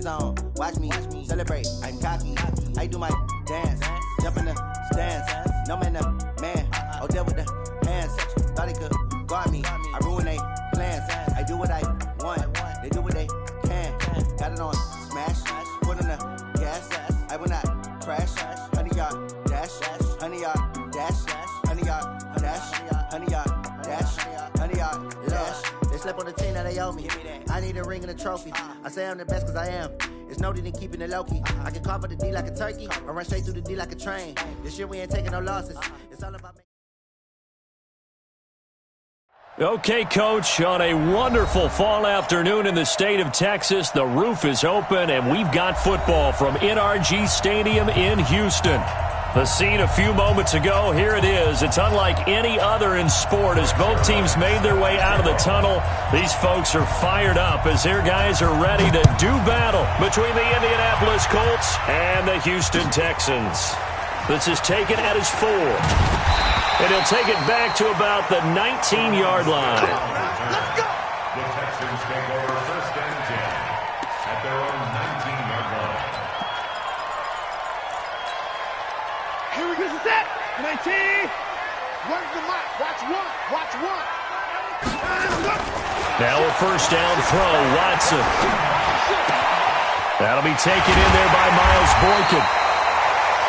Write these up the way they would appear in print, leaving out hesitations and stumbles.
zone. Watch me celebrate. I'm cocky. I do my dance. Jump in the stands. No man, man. Oh, there with the hands. Thought they could guard me. I ruin they plans. I do what I want. They do what they can. Got it on smash. Put on the gas. I will not crash. 100-yard dash. 100-yard dash. 100-yard dash. 100-yard dash. 100-yard dash. They slept on the team that they owe me. I need a ring and a trophy. I say I'm the best cause I am. It's noted in keeping it low-key. I can carve up the D like a turkey or run straight through the D like a train. This year we ain't taking no losses. It's all about me. Okay, Coach, on a wonderful fall afternoon in the state of Texas, the roof is open, and we've got football from NRG Stadium in Houston. The scene a few moments ago, here it is. It's unlike any other in sport as both teams made their way out of the tunnel. These folks are fired up as their guys are ready to do battle between the Indianapolis Colts and the Houston Texans. This is taken at his 4. And he'll take it back to about the 19-yard line. Let's go! The Texans take over first and 10 at their own 19-yard line. Here we go. This is it. 19. Run the mic. Watch one. Watch one. Now a first down throw, Watson. That'll be taken in there by Miles Boykin.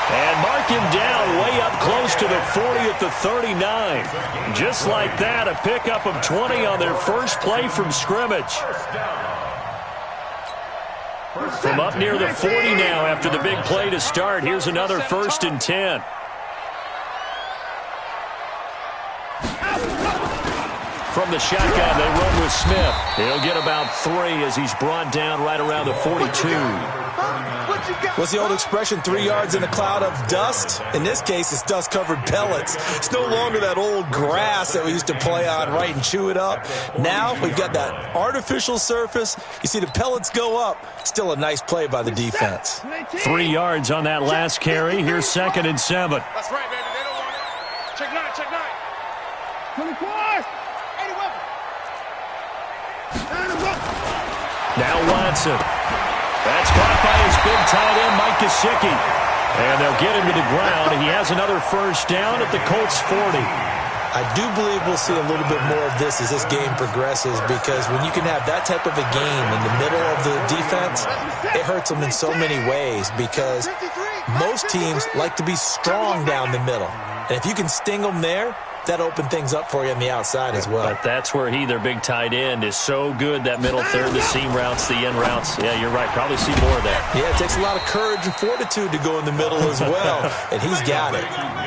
And mark him down way up close to the 40 at the 39. Just like that, a pickup of 20 on their first play from scrimmage. From up near the 40 now after the big play to start. Here's another 1st and 10. From the shotgun, they run with Smith. He'll get about 3 as he's brought down right around the 42. What's the old expression, 3 yards in a cloud of dust? In this case, it's dust-covered pellets. It's no longer that old grass that we used to play on, right, and chew it up. Now we've got that artificial surface. You see the pellets go up. Still a nice play by the defense. 3 yards on that last carry. Here's 2nd and 7. That's right, baby. They don't want it. Check 9, check 9. 24. 80 weapon. Now Watson. That's caught by his big tight end, Mike Gesicki. And they'll get him to the ground. He has another first down at the Colts 40. I do believe we'll see a little bit more of this as this game progresses, because when you can have that type of a game in the middle of the defense, it hurts them in so many ways, because most teams like to be strong down the middle. And if you can sting them there, that open things up for you on the outside as well. But that's where their big tight end, is so good, that middle third, the seam routes, the end routes. Yeah, you're right. Probably see more of that. Yeah, it takes a lot of courage and fortitude to go in the middle as well, and he's got it.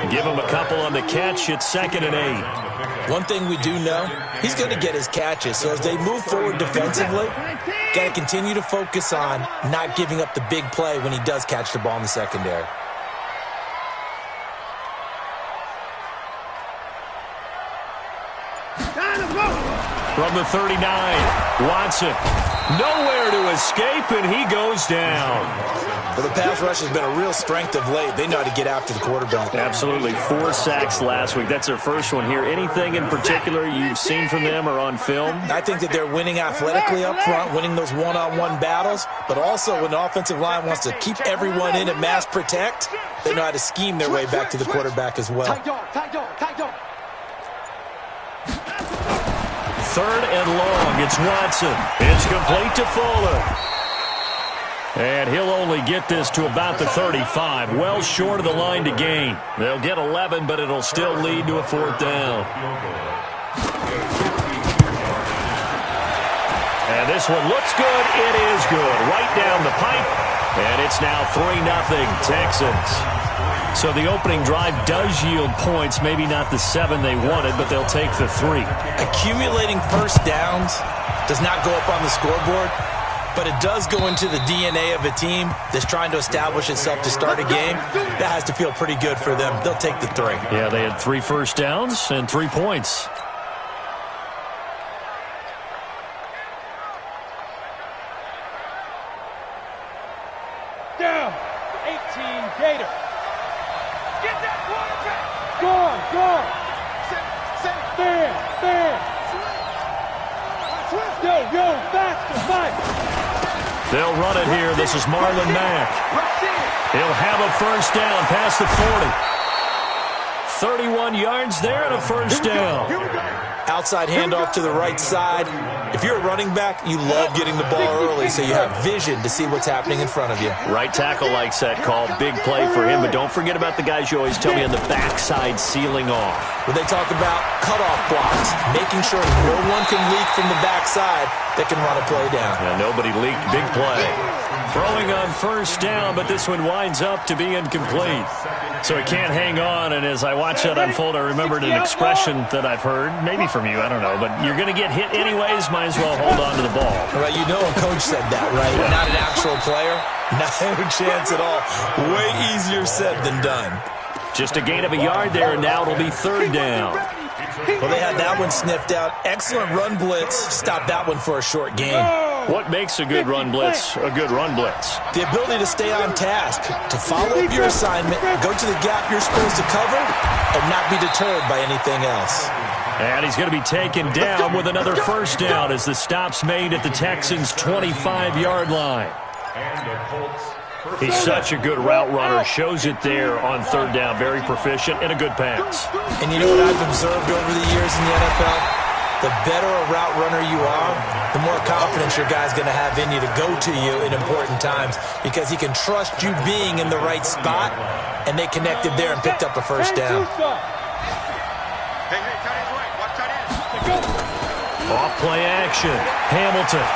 Give him a couple on the catch. It's 2nd and 8. One thing we do know, he's going to get his catches. So as they move forward defensively, got to continue to focus on not giving up the big play when he does catch the ball in the secondary. From the 39, Watson. Nowhere to escape, and he goes down. Well, the pass rush has been a real strength of late. They know how to get after the quarterback. Absolutely. 4 sacks last week. That's their first one here. Anything in particular you've seen from them or on film? I think that they're winning athletically up front, winning those one-on-one battles, but also when the offensive line wants to keep everyone in and mass protect, they know how to scheme their way back to the quarterback as well. Tight dog, tight dog, tight dog. 3rd and long. It's Watson. It's complete to Fuller. And he'll only get this to about the 35. Well short of the line to gain. They'll get 11, but it'll still lead to a 4th down. And this one looks good. It is good. Right down the pipe. And it's now 3-0 Texans. So the opening drive does yield points, maybe not the 7 they wanted, but they'll take the 3. Accumulating first downs does not go up on the scoreboard, but it does go into the DNA of a team that's trying to establish itself to start a game. That has to feel pretty good for them. They'll take the 3. Yeah, they had 3 first downs and 3 points. Down. 18 Gator. Get that quarterback! Gone! Stand! Yo, faster, fight! They'll run it here. This is Marlon Mack. He'll have a first down past the 40. 31 yards there and a first down. Outside handoff to the right side. If you're a running back, you love getting the ball early so you have vision to see what's happening in front of you. Right tackle likes that call. Big play for him, but don't forget about the guys you always tell me on the backside sealing off. When they talk about cutoff blocks, making sure no one can leak from the backside that can run a play down. Yeah, nobody leaked. Big play. Throwing on first down, but this one winds up to be incomplete. So he can't hang on, and as I watch that unfold, I remembered an expression that I've heard, maybe from you, I don't know, but you're going to get hit anyways, might as well hold on to the ball. Right, you know a coach said that, right? Yeah. Not an actual player. No chance at all. Way easier said than done. Just a gain of a yard there, and now it'll be third down. Well, they had that one sniffed out. Excellent run blitz. Stop that one for a short gain. What makes a good run blitz a good run blitz? The ability to stay on task, to follow up your assignment, go to the gap you're supposed to cover, and not be deterred by anything else. And he's going to be taken down with another first down as the stop's made at the Texans' 25-yard line. He's such a good route runner. Shows it there on third down. Very proficient and a good pass. And you know what I've observed over the years in the NFL? The better a route runner you are, the more confidence your guy's going to have in you to go to you in important times because he can trust you being in the right spot, and they connected there and picked up a first down. Off play action. Hamilton.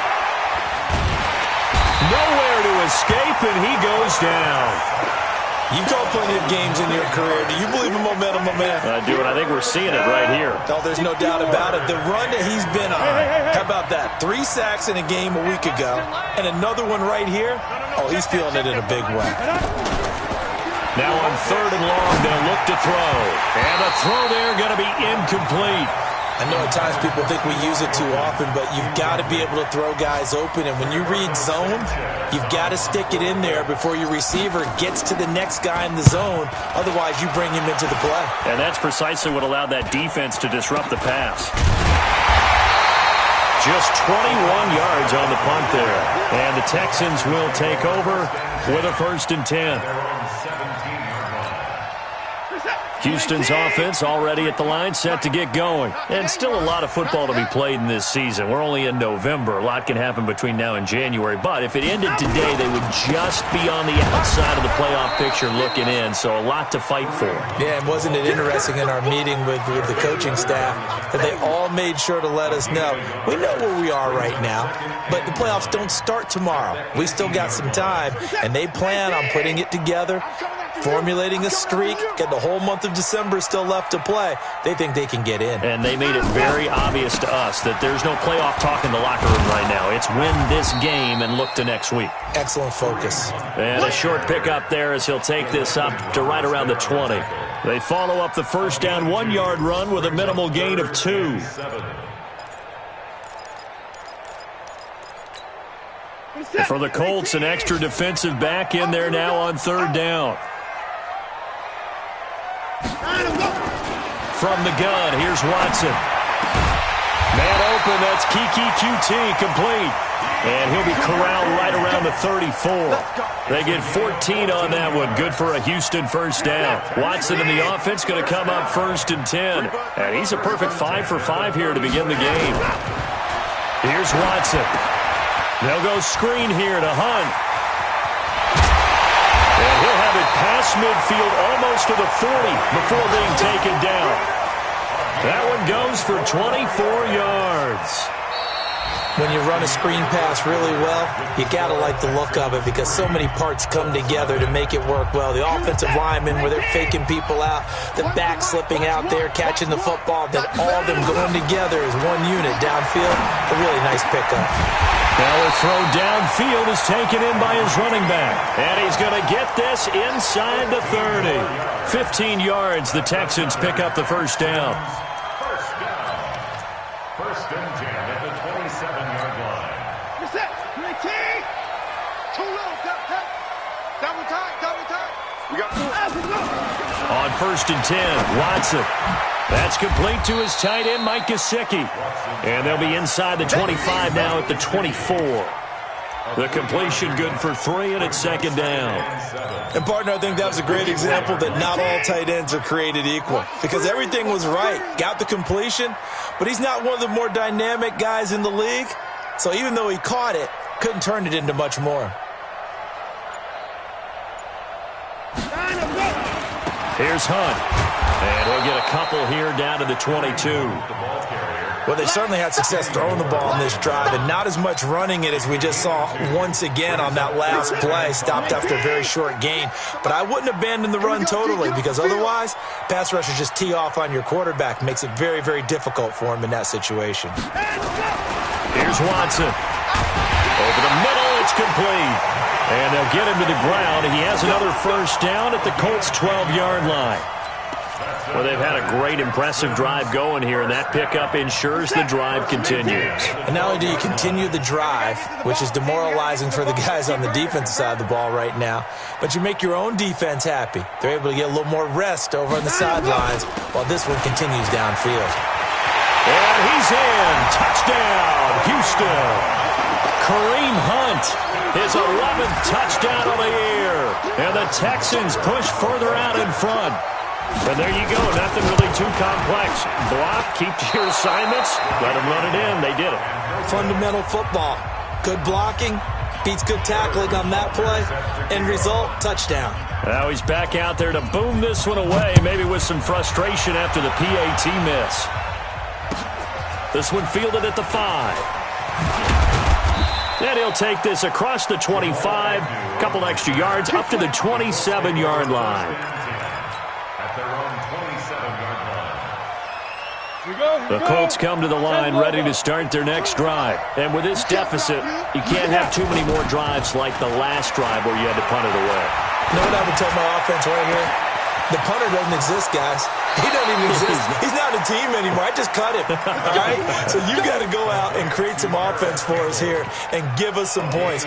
Nowhere to escape, and he goes down. You've called plenty of games in your career. Do you believe in momentum, my man? I do, and I think we're seeing it right here. Oh, there's no doubt about it. The run that he's been on, how about that? 3 sacks in a game a week ago, and another one right here. Oh, he's feeling it in a big way. Now on third and long, they'll look to throw. And the throw there going to be incomplete. I know at times people think we use it too often, but you've got to be able to throw guys open. And when you read zone, you've got to stick it in there before your receiver gets to the next guy in the zone. Otherwise, you bring him into the play. And that's precisely what allowed that defense to disrupt the pass. Just 21 yards on the punt there. And the Texans will take over with a 1st and 10. Houston's offense already at the line, set to get going. And still a lot of football to be played in this season. We're only in November. A lot can happen between now and January. But if it ended today, they would just be on the outside of the playoff picture looking in. So a lot to fight for. Yeah, and wasn't it interesting in our meeting with the coaching staff that they all made sure to let us know, we know where we are right now, but the playoffs don't start tomorrow. We still got some time, and they plan on putting it together, formulating a streak, get the whole month of December still left to play. They think they can get in. And they made it very obvious to us that there's no playoff talk in the locker room right now. It's win this game and look to next week. Excellent focus. And a short pickup there as he'll take this up to right around the 20. They follow up the first down 1-yard run with a minimal gain of 2. For the Colts, an extra defensive back in there now on third down. From the gun, here's Watson. Man open, that's Kiki QT, complete. And he'll be corralled right around the 34. They get 14 on that one. Good for a Houston first down. Watson in the offense going to come up 1st and 10. And he's a perfect 5 for 5 here to begin the game. Here's Watson. They'll go screen here to Hunt. And he'll have it past midfield almost to the 40 before being taken down. That one goes for 24 yards. When you run a screen pass really well, you got to like the look of it because so many parts come together to make it work well. The offensive linemen, where they're faking people out, the back slipping out there, catching the football, then all of them going together as one unit downfield. A really nice pickup. Now a throw downfield is taken in by his running back. And he's going to get this inside the 30. 15 yards, the Texans pick up the first down. First and 10 at the 27-yard line. Reset. 19. Too low. Double time. We got On 1st and 10, Watson. That's complete to his tight end, Mike Gesicki. And they'll be inside the 25 now at the 24. The completion good for 3, and it's second down. And, partner, I think that was a great example that not all tight ends are created equal because everything was right. Got the completion, but he's not one of the more dynamic guys in the league. So even though he caught it, couldn't turn it into much more. Here's Hunt. And he'll get a couple here down to the 22. Well, they certainly had success throwing the ball on this drive and not as much running it as we just saw once again on that last play. Stopped after a very short gain. But I wouldn't abandon the run totally because otherwise, pass rushers just tee off on your quarterback. Makes it very, very difficult for him in that situation. Here's Watson. Over the middle, it's complete. And they'll get him to the ground. He has another first down at the Colts' 12-yard line. Well, they've had a great, impressive drive going here, and that pickup ensures the drive continues. And not only do you continue the drive, which is demoralizing for the guys on the defensive side of the ball right now, but you make your own defense happy. They're able to get a little more rest over on the sidelines while this one continues downfield. And he's in. Touchdown, Houston. Kareem Hunt, his 11th touchdown of the year. And the Texans push further out in front. And there you go, nothing really too complex. Block, keep to your assignments, let them run it in. They did it. Fundamental football. Good blocking, beats good tackling on that play. End result, touchdown. Now he's back out there to boom this one away, maybe with some frustration after the PAT miss. This one fielded at the 5. And he'll take this across the 25, couple extra yards, up to the 27-yard line. The Colts come to the line ready to start their next drive. And with this deficit, you can't have too many more drives like the last drive where you had to punt it away. You know what I would tell my offense right here? The punter doesn't exist, guys. He doesn't even exist. He's not a team anymore. I just cut him. All right? So you got to go out and create some offense for us here and give us some points.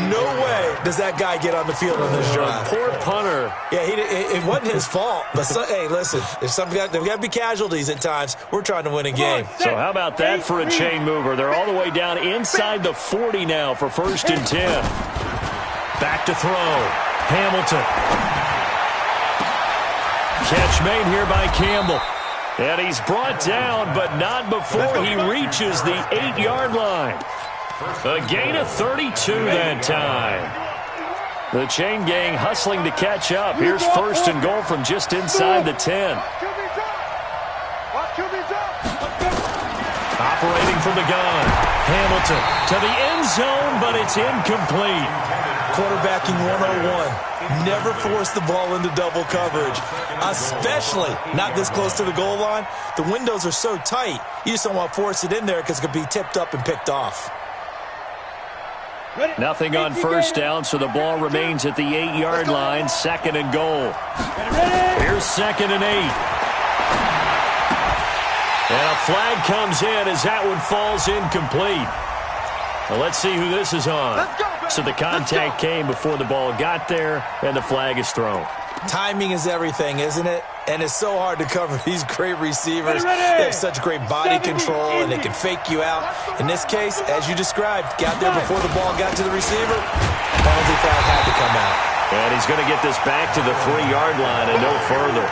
No way does that guy get on the field on this drive. Poor punter. Yeah, it wasn't his fault. But, hey, listen, there's got to be casualties at times. We're trying to win a game. So how about that for a chain mover? They're all the way down inside the 40 now for 1st and 10. Back to throw. Hamilton. Catch made here by Campbell. And he's brought down, but not before he reaches the 8-yard line. A gain of 32 that time. The chain gang hustling to catch up. Here's 1st and goal from just inside the 10. Operating from the gun. Hamilton to the end zone, but it's incomplete. Quarterbacking 101. Never force the ball into double coverage, especially not this close to the goal line. The windows are so tight, you just don't want to force it in there because it could be tipped up and picked off. Nothing on first down, so the ball remains at the 8-yard line, 2nd and goal. Here's 2nd and 8. And a flag comes in as that one falls incomplete. Well, let's see who this is on. So the contact came before the ball got there, and the flag is thrown. Timing is everything, isn't it? And it's so hard to cover these great receivers. They have such great body control, and they can fake you out. In this case, as you described, got there before the ball got to the receiver. Penalty flag had to come out. And he's going to get this back to the 3-yard line and no further.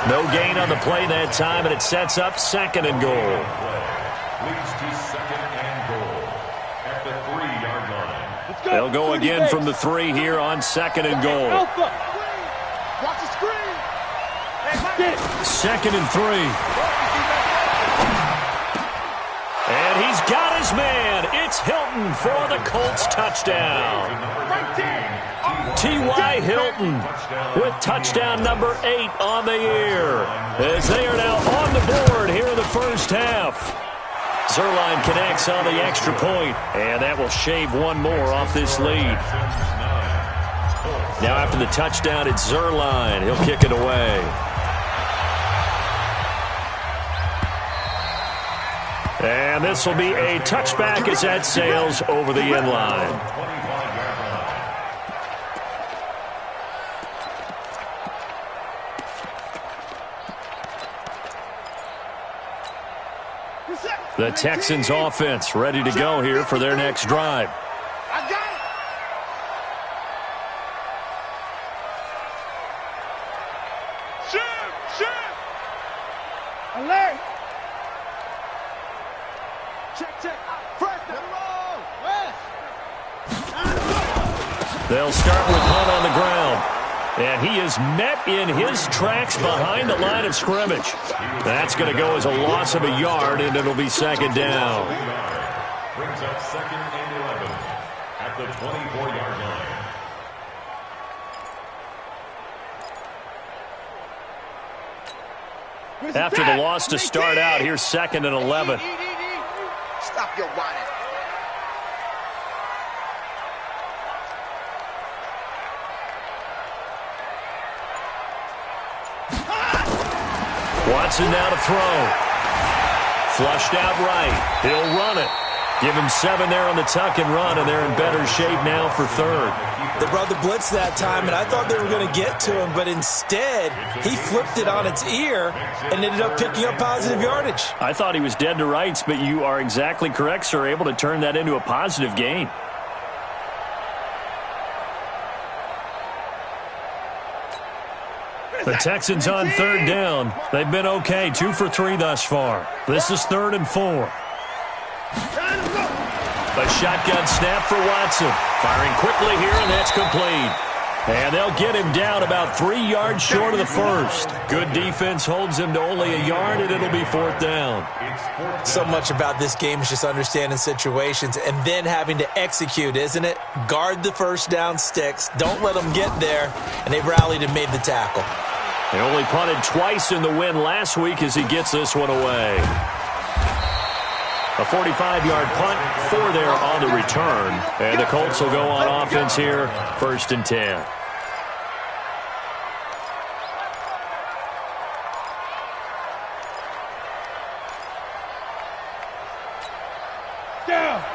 No gain on the play that time, and it sets up 2nd and goal. Leads to 2nd and goal at the 3-yard line. They'll go again from the 3 here on 2nd and goal. Watch the screen. 2nd and 3. And he's got his man. It's Hilton for the Colts touchdown. T.Y. Hilton with touchdown number 8 on the year. As they are now on the board here in the first half. Zuerlein connects on the extra point, and that will shave one more off this lead. Now after the touchdown, it's Zuerlein. He'll kick it away. And this will be a touchback as that sails over the end line. The Texans offense ready to go here for their next drive. Alert. Check. First down. West. They'll start with Hunt on the ground. And he is met in his tracks behind the line of scrimmage. That's going to go as a loss of a yard, and it'll be second down. Brings up 2nd and 11 at the 24-yard line. After the loss to start out, here's 2nd and 11. Stop your whining. Watson now to throw. Flushed out right. He'll run it. Give him 7 there on the tuck and run, and they're in better shape now for 3rd. They brought the blitz that time, and I thought they were going to get to him, but instead, he flipped it on its ear and ended up picking up positive yardage. I thought he was dead to rights, but you are exactly correct, sir, able to turn that into a positive gain. The Texans on 3rd down. They've been okay, 2 for 3 thus far. This is 3rd and 4. A shotgun snap for Watson. Firing quickly here, and that's complete. And they'll get him down about 3 yards short of the first. Good defense holds him to only a yard, and it'll be 4th down. So much about this game is just understanding situations and then having to execute, isn't it? Guard the first down sticks. Don't let them get there. And they rallied and made the tackle. They only punted twice in the win last week as he gets this one away. A 45-yard punt, 4 there on the return. And the Colts will go on offense here, 1st and 10.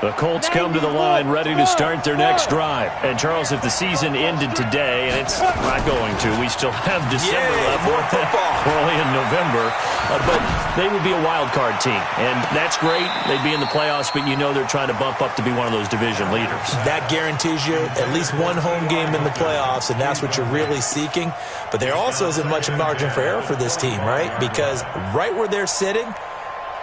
The Colts come to the line ready to start their next drive. And, Charles, if the season ended today, and it's not going to, we still have December left. More football. We're only in November. But they would be a wild card team. And that's great. They'd be in the playoffs, but you know they're trying to bump up to be one of those division leaders. That guarantees you at least one home game in the playoffs, and that's what you're really seeking. But there also isn't much margin for error for this team, right? Because right where they're sitting,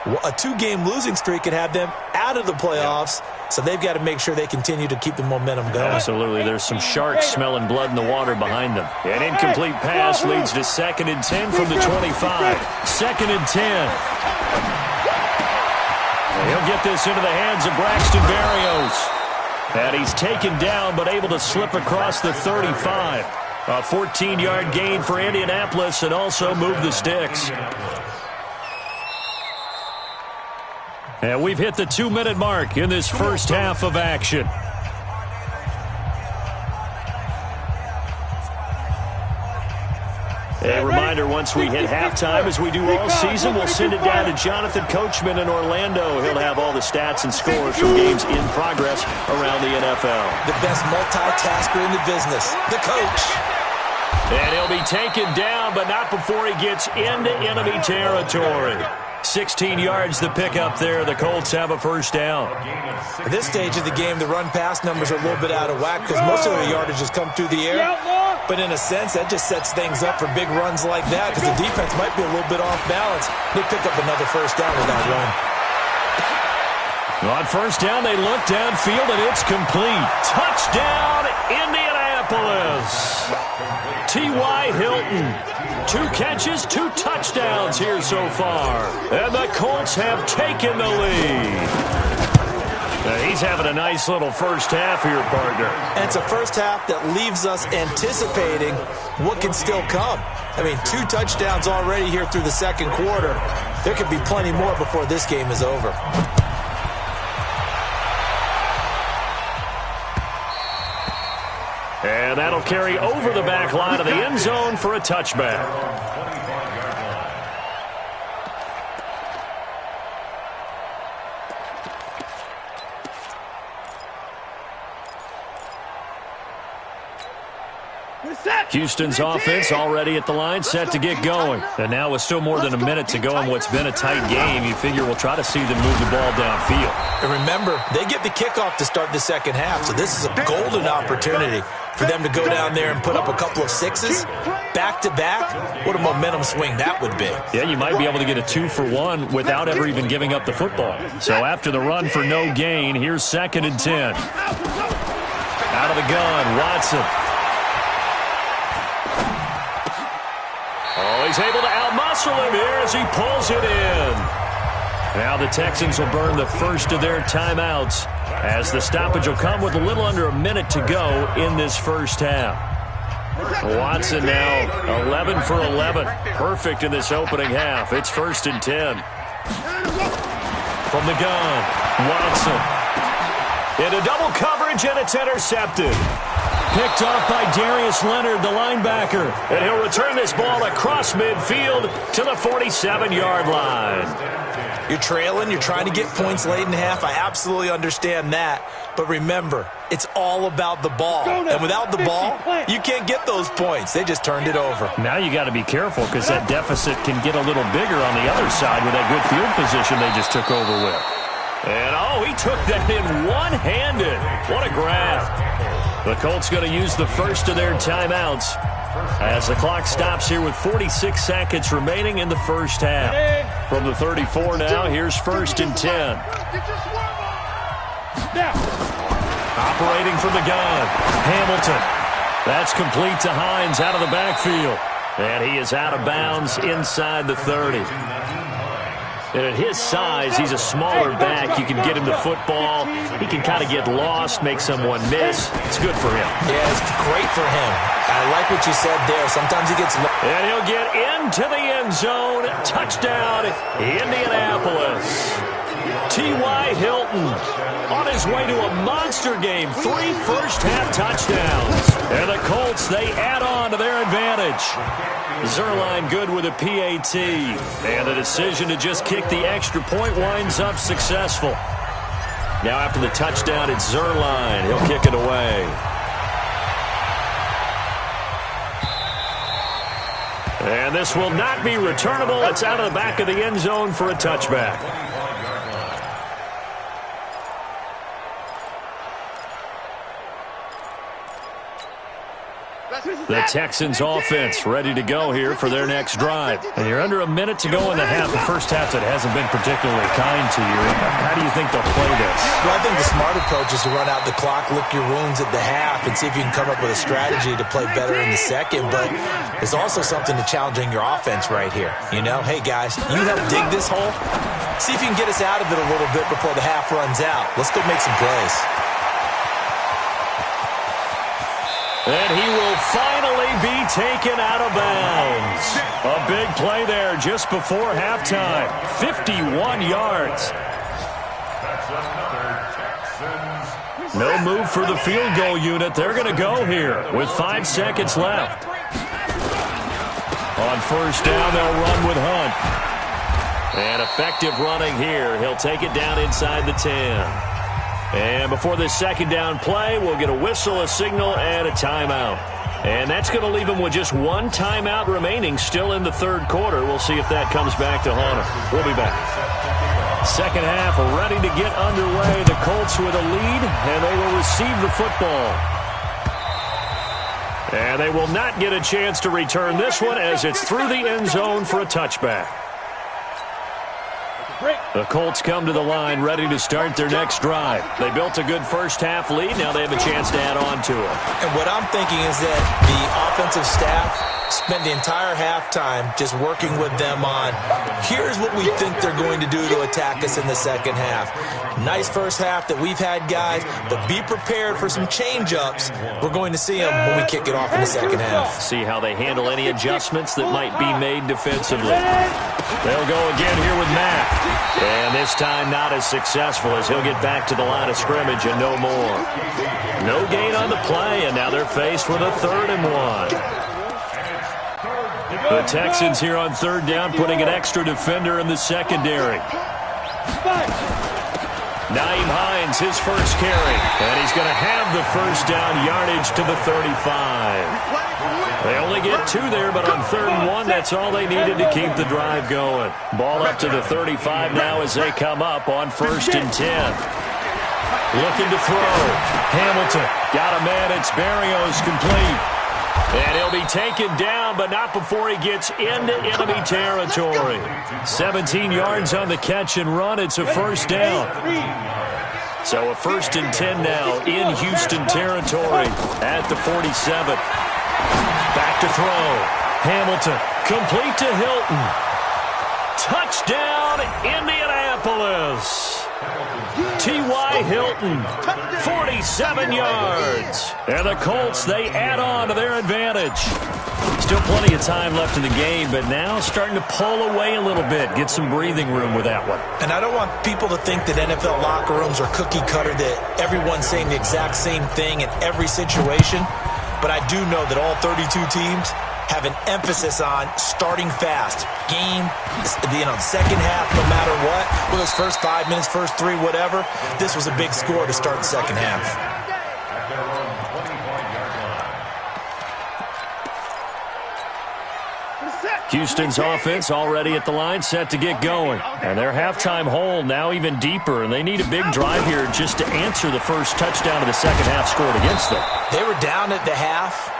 a 2-game losing streak could have them out of the playoffs, so they've got to make sure they continue to keep the momentum going. Absolutely. There's some sharks smelling blood in the water behind them. An incomplete pass leads to 2nd and 10 from the 25. 2nd and 10. He'll get this into the hands of Braxton Berrios. And he's taken down but able to slip across the 35. A 14-yard gain for Indianapolis and also move the sticks. And we've hit the 2-minute mark in this first half of action. A reminder, once we hit halftime, as we do all season, we'll send it down to Jonathan Coachman in Orlando. He'll have all the stats and scores from games in progress around the NFL. The best multitasker in the business, the coach. And he'll be taken down, but not before he gets into enemy territory. 16 yards the pickup there. The Colts have a first down. At this stage of the game, the run-pass numbers are a little bit out of whack because most of the yardage has come through the air. But in a sense, that just sets things up for big runs like that because the defense might be a little bit off balance. They pick up another first down with that run. On first down, they look downfield, and it's complete. Touchdown, Indianapolis. T.Y. Hilton. 2 catches, 2 touchdowns here so far. And the Colts have taken the lead. He's having a nice little first half here, partner. And it's a first half that leaves us anticipating what can still come. I mean, 2 touchdowns already here through the second quarter. There could be plenty more before this game is over. And that'll carry over the back line of the end zone for a touchback. Houston's offense already at the line, set to get going. And now with still more than a minute to go in what's been a tight game, you figure we'll try to see them move the ball downfield. And remember, they get the kickoff to start the second half, so this is a golden opportunity. for them to go down there and put up a couple of sixes back-to-back, what a momentum swing that would be. Yeah, you might be able to get a 2-for-1 without ever even giving up the football. So after the run for no gain, here's 2nd and 10. Out of the gun, Watson. Oh, he's able to outmuscle him here as he pulls it in. Now the Texans will burn the first of their timeouts as the stoppage will come with a little under a minute to go in this first half. Watson now 11 for 11. Perfect in this opening half. It's 1st and 10. From the gun, Watson. Into double coverage, and it's intercepted. Picked off by Darius Leonard, the linebacker. And he'll return this ball across midfield to the 47-yard line. You're trailing. You're trying to get points late in half. I absolutely understand that. But remember, it's all about the ball. And without the ball, you can't get those points. They just turned it over. Now you got to be careful because that deficit can get a little bigger on the other side with that good field position they just took over with. And, oh, he took that in one-handed. What a grab. The Colts going to use the first of their timeouts as the clock stops here with 46 seconds remaining in the first half. From the 34 now, here's 1st and 10. Operating from the gun, Hamilton. That's complete to Hines out of the backfield. And he is out of bounds inside the 30. And at his size, he's a smaller back. You can get him the football. He can kind of get lost, make someone miss. It's good for him. Yeah, it's great for him. I like what you said there. Sometimes he gets lost. And he'll get into the end zone. Touchdown, Indianapolis. T.Y. Hilton on his way to a monster game. 3 first-half touchdowns. And the Colts, they add on to their advantage. Zerline good with a PAT. And the decision to just kick the extra point winds up successful. Now after the touchdown, it's Zerline. He'll kick it away. And this will not be returnable. It's out of the back of the end zone for a touchback. The Texans offense ready to go here for their next drive. And you're under a minute to go in the half. The first half that hasn't been particularly kind to you. How do you think they'll play this? Well, I think the smart approach is to run out the clock, lick your wounds at the half, and see if you can come up with a strategy to play better in the second. But there's also something to challenging your offense right here. You know, hey, guys, you help dig this hole. See if you can get us out of it a little bit before the half runs out. Let's go make some plays. And he will finally be taken out of bounds. A big play there just before halftime. 51 yards. No move for the field goal unit. They're going to go here with 5 seconds left. On first down, they'll run with Hunt. And effective running here. He'll take it down inside the 10. And before this second down play, we'll get a whistle, a signal, and a timeout. And that's going to leave him with just 1 timeout remaining still in the third quarter. We'll see if that comes back to haunt him. We'll be back. Second half ready to get underway. The Colts with a lead, and they will receive the football. And they will not get a chance to return this one as it's through the end zone for a touchback. The Colts come to the line ready to start their next drive. They built a good first-half lead. Now they have a chance to add on to it. And what I'm thinking is that the offensive staff spent the entire halftime just working with them on, here's what we think they're going to do to attack us in the second half. Nice first half that we've had, guys, but be prepared for some change-ups. We're going to see them when we kick it off in the second half. See how they handle any adjustments that might be made defensively. They'll go again here with Mack. And this time not as successful as he'll get back to the line of scrimmage and no more. No gain on the play, and now they're faced with a 3rd and 1. The Texans here on third down putting an extra defender in the secondary. Nyheim Hines, his first carry. And he's going to have the first down yardage to the 35. They only get 2 there, but on 3rd and 1, that's all they needed to keep the drive going. Ball up to the 35 now as they come up on 1st and 10. Looking to throw. Hamilton got a man. It's Berrios complete. And he'll be taken down, but not before he gets into enemy territory. 17 yards on the catch and run. It's a first down. So a 1st and 10 now in Houston territory at the 47. Back to throw. Hamilton complete to Hilton. Touchdown, Indianapolis. T.Y. Hilton, 47 yards. And the Colts, they add on to their advantage. Still plenty of time left in the game, but now starting to pull away a little bit. Get some breathing room with that one. And I don't want people to think that NFL locker rooms are cookie cutter, that everyone's saying the exact same thing in every situation. But I do know that all 32 teams have an emphasis on starting fast. Game, second half, no matter what. Whether it's first 5 minutes, first 3, whatever. This was a big score to start the second half. Houston's offense already at the line, set to get going. And their halftime hole now even deeper, and they need a big drive here just to answer the first touchdown of the second half scored against them. They were down at the half.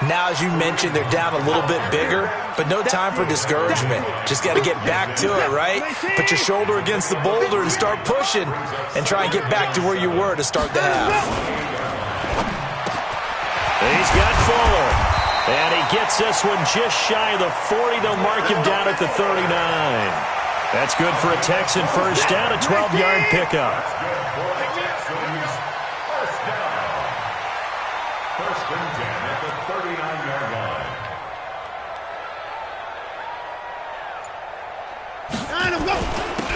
Now, as you mentioned, they're down a little bit bigger, but no time for discouragement. Just got to get back to it, right? Put your shoulder against the boulder and start pushing and try and get back to where you were to start the half. He's got Fuller, and he gets this one just shy of the 40. They'll mark him down at the 39. That's good for a Texan first down, a 12-yard pickup. First and 10 at the 39-yard line.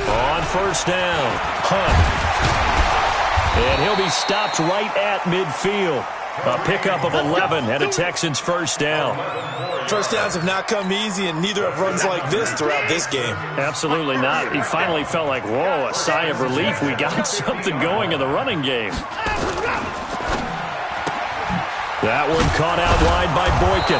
On first down, Hunt. And he'll be stopped right at midfield. A pickup of 11 and a Texans first down. First downs have not come easy, and neither have runs like this throughout this game. Absolutely not. He finally felt like, whoa, a sigh of relief. We got something going in the running game. That one caught out wide by Boykin.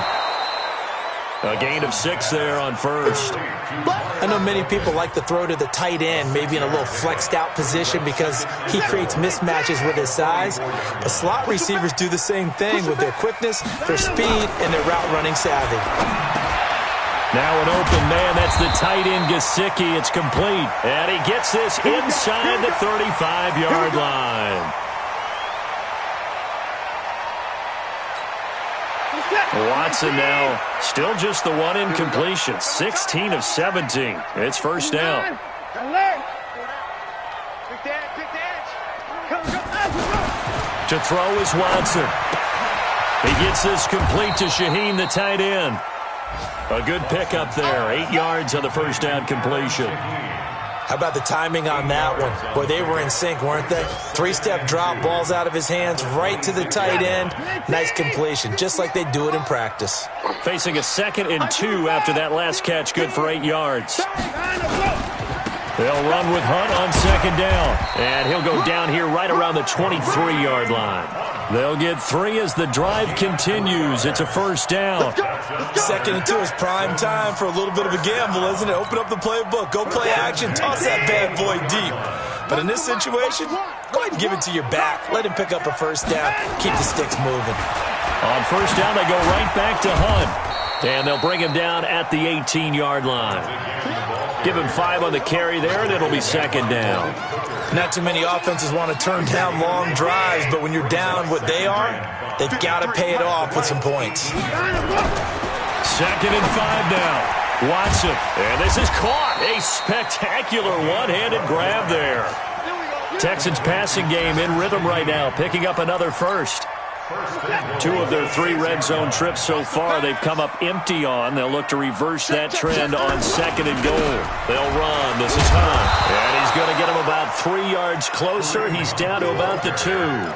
A gain of 6 there on first. I know many people like to throw to the tight end, maybe in a little flexed out position because he creates mismatches with his size. But slot receivers do the same thing with their quickness, their speed, and their route running savvy. Now an open man, that's the tight end Gesicki. It's complete. And he gets this inside the 35-yard line. Watson now still just the one incompletion. 16 of 17. It's first down. To throw is Watson. He gets this complete to Shaheen, the tight end. A good pickup there. 8 yards on the first down completion. How about the timing on that one? Boy, they were in sync, weren't they? 3-step drop, balls out of his hands, right to the tight end. Nice completion, just like they do it in practice. Facing a 2nd and 2 after that last catch, good for 8 yards. They'll run with Hunt on 2nd down. And he'll go down here right around the 23-yard line. They'll get 3 as the drive continues. It's a first down. 2nd and 2 is prime time for a little bit of a gamble, isn't it? Open up the playbook, go play action, toss that bad boy deep. But in this situation, go ahead and give it to your back. Let him pick up a first down. Keep the sticks moving. On first down, they go right back to Hunt. And they'll bring him down at the 18-yard line. Give him 5 on the carry there, and it'll be 2nd down. Not too many offenses want to turn down long drives, but when you're down what they are, they've got to pay it off with some points. 2nd and 5 now. Watson, and this is caught. A spectacular one-handed grab there. Texans passing game in rhythm right now, picking up another first. 2 of their 3 red zone trips so far they've come up empty on. They'll look to reverse that trend on 2nd and goal. They'll run. This is Hunt. And he's going to get him about 3 yards closer. He's down to about the 2.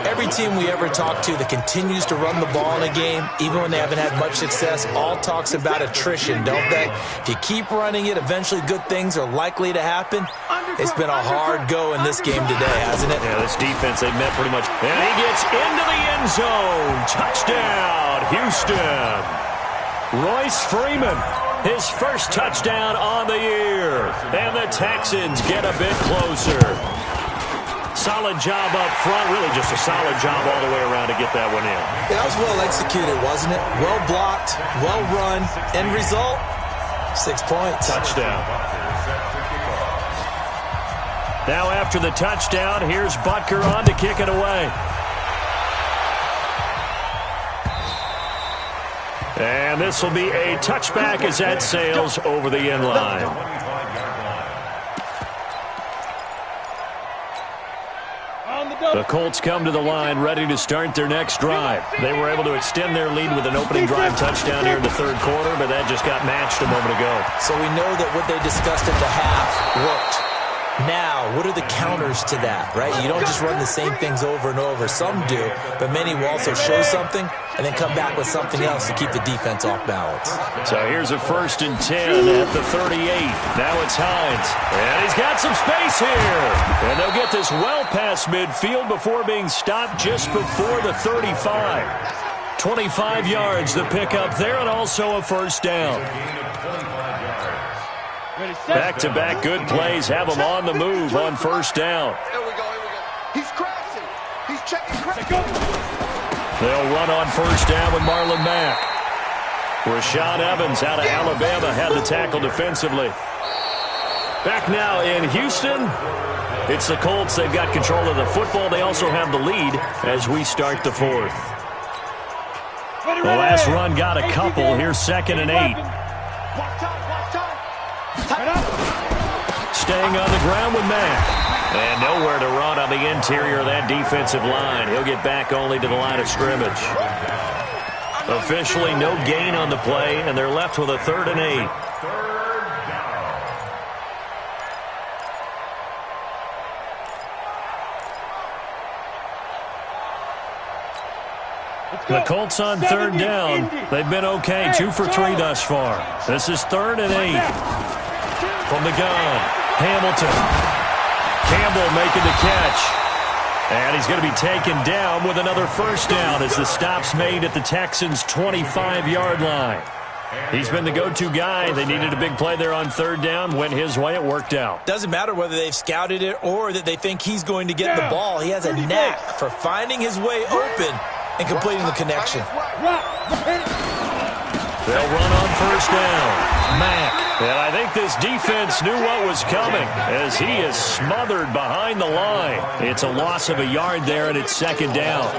Every team we ever talk to that continues to run the ball in a game, even when they haven't had much success, all talks about attrition, don't they? If you keep running it, eventually good things are likely to happen. It's been a hard go in this game today, hasn't it? Yeah, this defense, they've met pretty much. And he gets into the end zone. Touchdown, Houston. Royce Freeman, his first touchdown on the year. And the Texans get a bit closer. Solid job up front. Really just a solid job all the way around to get that one in. Yeah, that was well executed, wasn't it? Well blocked, well run. End result, 6 points. Touchdown. Now after the touchdown, here's Butker on to kick it away. And this will be a touchback as that sails over the end line. The Colts come to the line ready to start their next drive. They were able to extend their lead with an opening drive touchdown here in the third quarter, but that just got matched a moment ago. So we know that what they discussed at the half worked. Now, what are the counters to that, right? You don't just run the same things over and over. Some do, but many will also show something and then come back with something else to keep the defense off balance. So here's a 1st and 10 at the 38. Now it's Hines, and he's got some space here. And they'll get this well past midfield before being stopped just before the 35. 25 yards the pickup there, and also a 1st down. Back-to-back good plays have him on the move on 1st down. Here we go. He's crashing. He's checking crashing. They'll run on 1st down with Marlon Mack. Rashaan Evans out of Alabama had the tackle defensively. Back now in Houston. It's the Colts. They've got control of the football. They also have the lead as we start the 4th. The last run got a couple. Here's 2nd and 8. Staying on the ground with Mack. And nowhere to run on the interior of that defensive line. He'll get back only to the line of scrimmage. Officially no gain on the play, and they're left with a 3rd and 8. The Colts on 3rd down. They've been okay, 2 for 3 thus far. This is 3rd and 8. From the gun, Hamilton. Campbell making the catch. And he's going to be taken down with another 1st down as the stop's made at the Texans' 25-yard line. He's been the go-to guy. They needed a big play there on 3rd down. Went his way. It worked out. Doesn't matter whether they've scouted it or that they think he's going to get the ball. He has a knack for finding his way open and completing the connection. They'll run on 1st down. Mack. And I think this defense knew what was coming as he is smothered behind the line. It's a loss of a yard there, and it's 2nd down.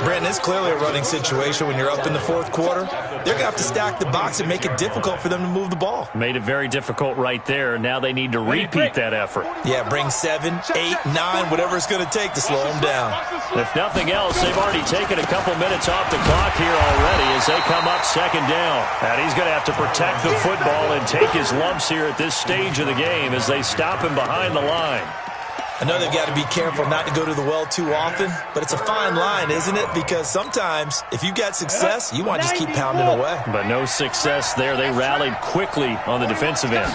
Brandon, it's clearly a running situation when you're up in the 4th quarter. They're going to have to stack the box and make it difficult for them to move the ball. Made it very difficult right there. Now they need to repeat that effort. Yeah, bring 7, 8, 9, whatever it's going to take to slow them down. If nothing else, they've already taken a couple minutes off the clock here already as they come up 2nd down. And he's going to have to protect the football and take his lumps here at this stage of the game as they stop him behind the line. I know they've got to be careful not to go to the well too often, but it's a fine line, isn't it? Because sometimes, if you've got success, you want to just keep pounding away. But no success there. They rallied quickly on the defensive end.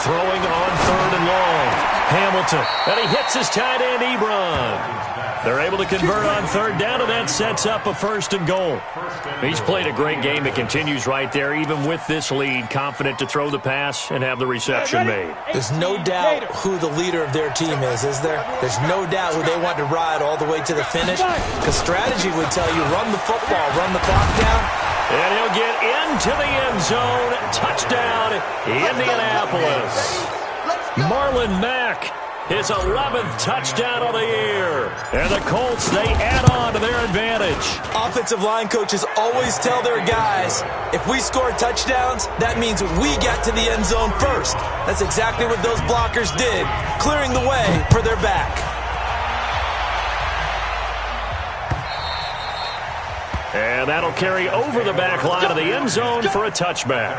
Throwing on 3rd and long. Hamilton. And he hits his tight end, Ebron. They're able to convert on 3rd down, and that sets up a 1st and goal. He's played a great game. It continues right there, even with this lead, confident to throw the pass and have the reception made. There's no doubt who the leader of their team is there? There's no doubt who they want to ride all the way to the finish. Because strategy would tell you, run the football, run the clock down. And he'll get into the end zone. Touchdown, Indianapolis. Marlon Mack. His 11th touchdown of the year. And the Colts, they add on to their advantage. Offensive line coaches always tell their guys, if we score touchdowns, that means we get to the end zone first. That's exactly what those blockers did, clearing the way for their back. And that'll carry over the back line of the end zone for a touchback.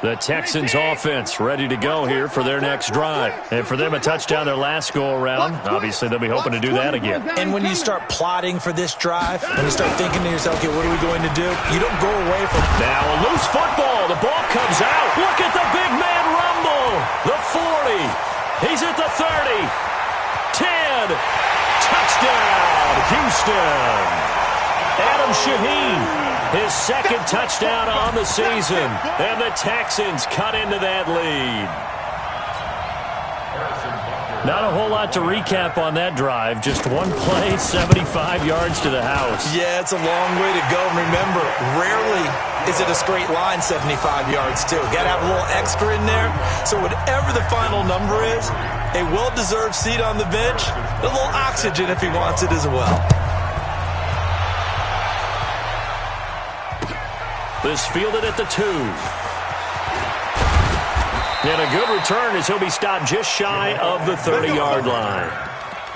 The Texans offense ready to go here for their next drive. And for them, a touchdown their last go-around. Obviously, they'll be hoping to do that again. And when you start plotting for this drive, when you start thinking to yourself, okay, what are we going to do? You don't go away from... Now a loose football. The ball comes out. Look at the big man rumble. The 40. He's at the 30. 10. Touchdown, Houston. Adam Shaheen. His second touchdown on the season. And the Texans cut into that lead. Not a whole lot to recap on that drive. Just one play, 75 yards to the house. Yeah, it's a long way to go. And remember, rarely is it a straight line 75 yards, too. Got to have a little extra in there. So whatever the final number is, a well-deserved seat on the bench, a little oxygen if he wants it as well. This fielded at the 2. And a good return as he'll be stopped just shy of the 30-yard line.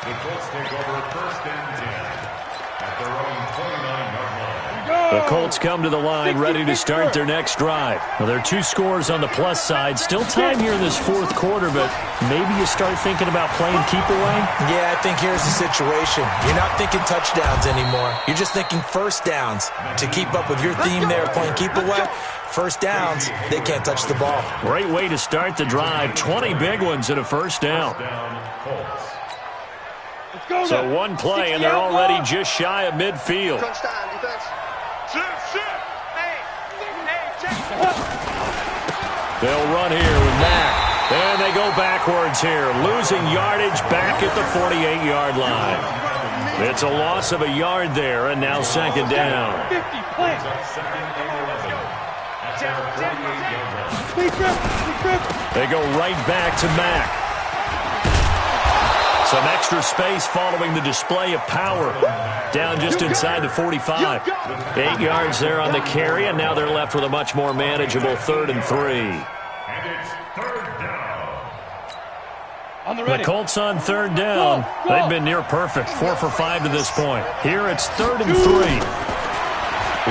The Colts take over first and 10 at their own 29-yard line. The Colts come to the line ready to start their next drive. Well, there are 2 scores on the plus side. Still time here in this fourth quarter, but maybe you start thinking about playing keep away? Yeah, I think here's the situation. You're not thinking touchdowns anymore. You're just thinking first downs. To keep up with your theme there, playing keep away, first downs, they can't touch the ball. Great way to start the drive. 20 big ones and a first down. So one play, and they're already just shy of midfield. They'll run here with Mack. And they go backwards here, losing yardage back at the 48-yard line. It's a loss of a yard there, and now second down. They go right back to Mack. Some extra space following the display of power. Down just inside the 45. 8 yards there on the carry, and now they're left with a much more manageable 3rd and 3. And it's third down. The Colts on 3rd down. They've been near perfect. 4 for 5 to this point. Here it's 3rd and 3.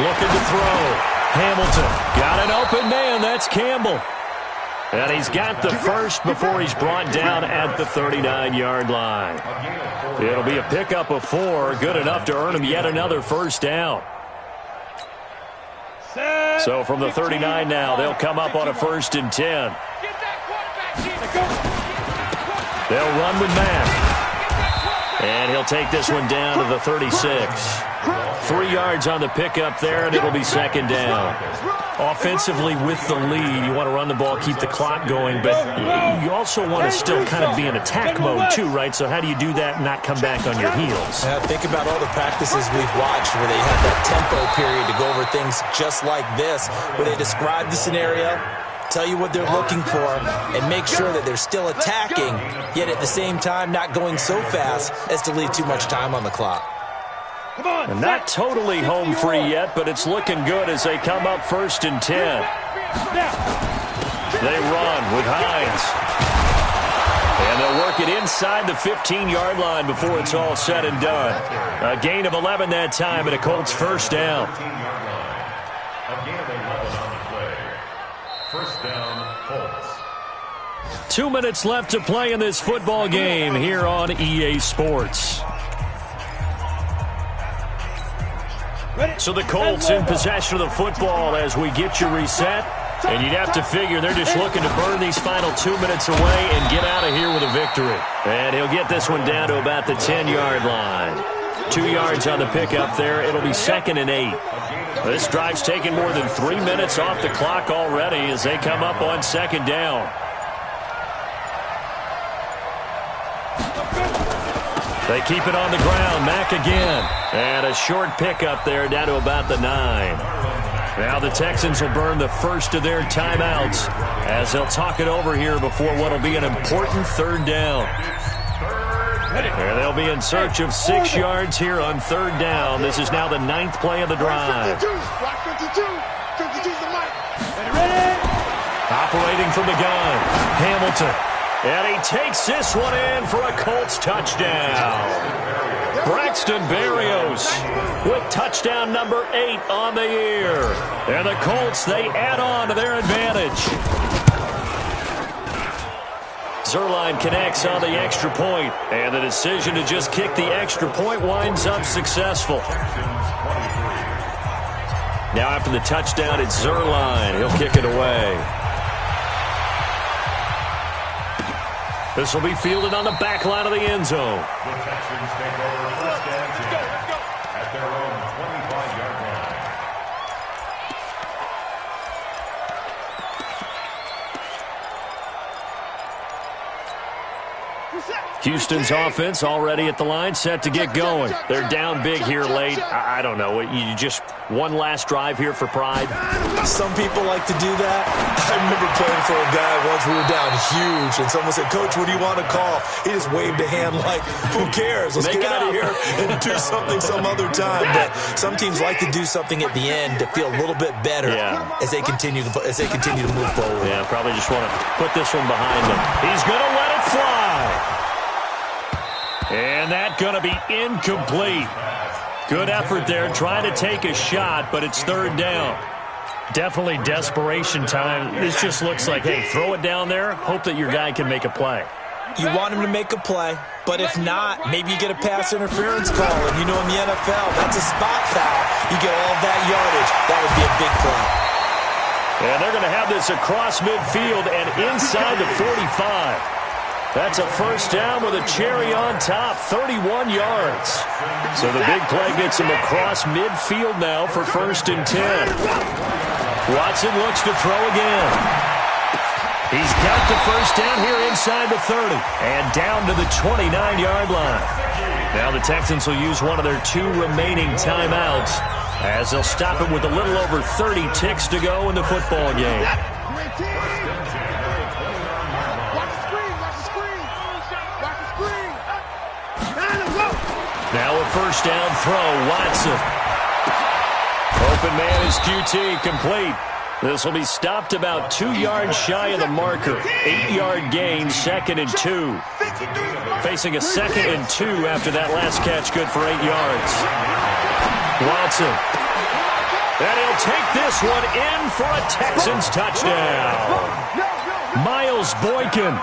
Looking to throw. Hamilton got an open man. That's Campbell. And he's got the first before he's brought down at the 39-yard line. It'll be a pickup of 4. Good enough to earn him yet another first down. So from the 39 now, they'll come up on a 1st and 10. They'll run with Mack. And he'll take this one down to the 36. 3 yards on the pickup there, and it'll be second down. Offensively with the lead, you want to run the ball, keep the clock going, but you also want to still kind of be in attack mode too, right? So how do you do that and not come back on your heels? Think about all the practices we've watched where they have that tempo period to go over things just like this, where they describe the scenario, tell you what they're looking for, and make sure that they're still attacking, yet at the same time not going so fast as to leave too much time on the clock. And not totally home free yet, but it's looking good as they come up 1st and 10. They run with Hines. And they'll work it inside the 15-yard line before it's all said and done. A gain of 11 that time, and a Colts first down. A gain of 11 on the play. First down, Colts. 2 minutes left to play in this football game here on EA Sports. So the Colts in possession of the football as we get you reset. And you'd have to figure they're just looking to burn these final 2 minutes away and get out of here with a victory. And he'll get this one down to about the 10-yard line. 2 yards on the pickup there. It'll be 2nd and 8. This drive's taken more than 3 minutes off the clock already as they come up on second down. They keep it on the ground. Mack again. And a short pickup there down to about the 9. Now the Texans will burn the first of their timeouts as they'll talk it over here before what will be an important 3rd down. And they'll be in search of 6 yards here on 3rd down. This is now the 9th play of the drive. Operating from the gun, Hamilton. And he takes this one in for a Colts touchdown. Braxton Berrios with touchdown number 8 on the year. And the Colts, they add on to their advantage. Zuerlein connects on the extra point, and the decision to just kick the extra point winds up successful. Now after the touchdown, it's Zuerlein. He'll kick it away. This will be fielded on the back line of the end zone. The Texans take over first and 10 at their own 25-yard line. Houston's offense already at the line, set to get going. They're down big here late. I don't know. You just one last drive here for pride? Some people like to do that. I remember playing for a guy once. We were down huge, and someone said, "Coach, what do you want to call?" He just waved a hand like, "Who cares? Let's get out of here and do something some other time." But some teams like to do something at the end to feel a little bit better as they continue to move forward. Yeah, probably just want to put this one behind them. He's going to let it fly. And that's going to be incomplete. Good effort there, trying to take a shot, but it's third down. Definitely desperation time. This just looks like, hey, throw it down there, hope that your guy can make a play. You want him to make a play, but if not, maybe you get a pass interference call. And you know in the NFL, that's a spot foul. You get all that yardage. That would be a big play. And they're going to have this across midfield and inside the 45. That's a first down with a cherry on top, 31 yards. So the big play gets him across midfield now for 1st and 10. Watson looks to throw again. He's got the first down here inside the 30 and down to the 29-yard line. Now the Texans will use one of their 2 remaining timeouts as they'll stop it with a little over 30 ticks to go in the football game. Now a first down throw, Watson. Open man is QT, complete. This will be stopped about 2 yards shy of the marker. 8-yard gain, 2nd and 2. Facing a 2nd and 2 after that last catch, good for 8 yards. Watson. And he'll take this one in for a Texans touchdown. Miles Boykin.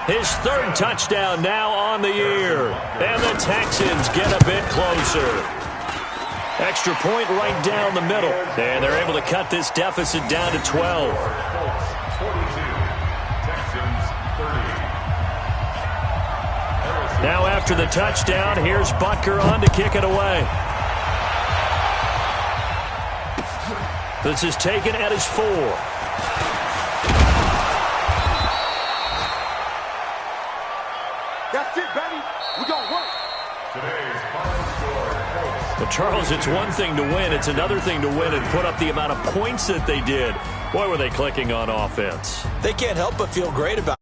His 3rd touchdown now on the year. And the Texans get a bit closer. Extra point right down the middle. And they're able to cut this deficit down to 12. Now after the touchdown, here's Butker on to kick it away. This is taken at his 4. That's it, baby. We gonna work. Today's final score. But Charles, it's one thing to win. It's another thing to win and put up the amount of points that they did. Boy, were they clicking on offense. They can't help but feel great about it.